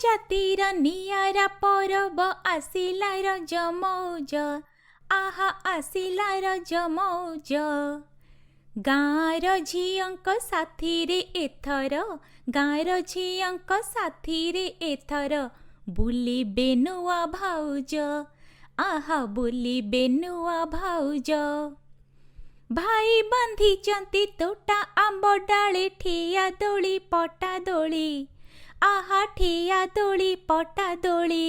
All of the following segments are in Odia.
ଜାତିର ନିଆରା ପରବ ଆସିଲା ରଜ ମଉଜ, ଆହା ଆସିଲା ରଜ ମଉଜ। ଗାଁର ଝିଅଙ୍କ ସାଥିରେ ଏଥର, ଗାଁର ଝିଅଙ୍କ ସାଥିରେ ଏଥର ବୁଲିବେ ନୂଆ ଭାଉଜ, ଆହା ବୁଲିବେ ନୂଆ ଭାଉଜ। ଭାଇ ବାନ୍ଧିଛନ୍ତି ତୋଟା ଆମ୍ବ ଡାଳେ, ଠିଆ ଦୋଳି ପଟା ଦୋଳି, ଆହା ଠିଆ ଦୋଳି ପଟା ଦୋଳି।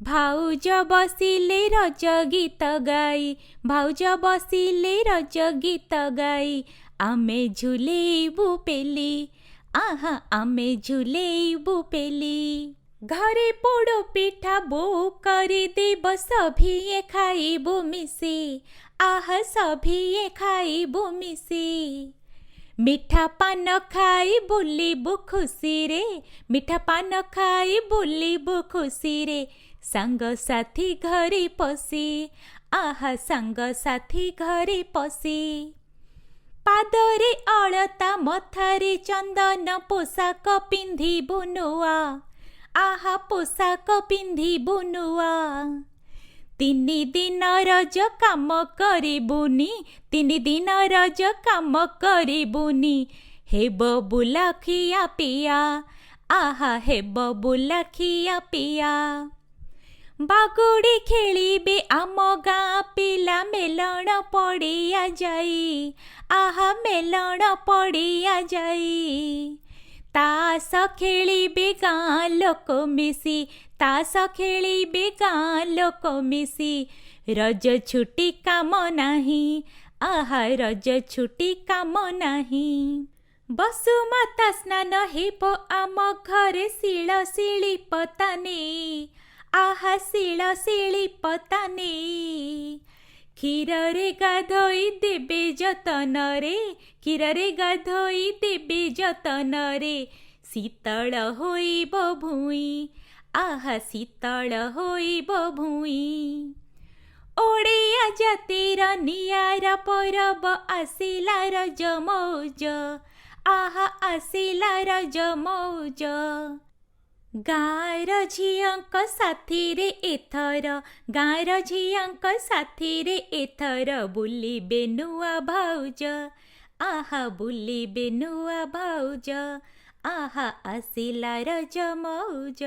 ଭାଉଜ ବସିଲେ ରଜ ଗୀତ ଗାଇ, ଭାଉଜ ବସିଲେ ରଜ ଗୀତ ଗାଇ, ଆମେ ଝୁଲେଇବୁ ପେଲି, ଆହା ଆମେ ଝୁଲେଇବୁ ପେଲି। ଘରେ ପୋଡ଼ ପିଠା ବୋଉ କରିଦେବ, ସଭିଏ ଖାଇବୁ ମିଶି, ଆହା ସଭିଏ ଖାଇବୁ ମିଶି। ମିଠା ପାନ ଖାଇ ବୁଲିବୁ ଖୁସିରେ, ମିଠା ପାନ ଖାଇ ବୁଲିବୁ ଖୁସିରେ, ସାଙ୍ଗସାଥି ଘରେ ପଶି, ଆହା ସାଙ୍ଗସାଥି ଘରେ ପଶି। ପାଦରେ ଅଳତା ମଥାରେ ଚନ୍ଦନ, ପୋଷାକ ପିନ୍ଧିବୁ ନୂଆ, ଆହା ପୋଷାକ ପିନ୍ଧିବୁ ନୂଆ। 3 ଦିନ ରଜ କାମ କରିବୁନି, 3 ଦିନ ରଜ କାମ କରିବୁନି, ହେବ ବୁଲା ଖିଆ ପିଆ, ଆହା ହେବ ବୁଲା ଖିଆ ପିଆ। ବାଗୁଡ଼ି ଖେଳିବେ ଆମ ଗାଁ ପିଲା, ମେଲଣ ପଡ଼ିଆ ଯାଇ, ଆହା ମେଲଣ ପଡ଼ିଆ ଯାଇ। ତାସ ଖେଳିବେ ଗାଁ ଲୋକ ମିଶି, ତାସ ଖେଳିବେ ଗାଁ ଲୋକ ମିଶି, ରଜ ଛୁଟି କାମ ନାହିଁ, ଆହା ରଜ ଛୁଟି କାମ ନାହିଁ। ବସୁମତା ସ୍ନାନ ହେବ ଆମ ଘରେ, ଶିଳ ଶିଳି ପତା ନେଇ, ଆହା ଶିଳ ଶିଳି ପତା ନେଇ। କ୍ଷୀରରେ ଗାଧୋଇ ଦେବେ ଯତନରେ, କ୍ଷୀରରେ ଗାଧୋଇ ଦେବେ ଯତନରେ, ଶୀତଳ ହୋଇବ ଭୂଇଁ, ଆହା ଶୀତଳ ହୋଇବ ଭୂଇଁ। ଓଡ଼ିଆ ଜାତିର ନିଆରା ପରବ ଆସିଲା ରଜ ମଉଜ, ଆହା ଆସିଲା ରଜ ମଉଜ। ଗାଁର ଝିଅଙ୍କ ସାଥିରେ ଏଥର, ଗାଁର ଝିଅଙ୍କ ସାଥିରେ ଏଥର ବୁଲିବେ ନୂଆ ଭାଉଜ, ଆହା ବୁଲିବେ ନୂଆ ଭାଉଜ, ଆହା ଆସିଲା ରଜ ମଉଜ।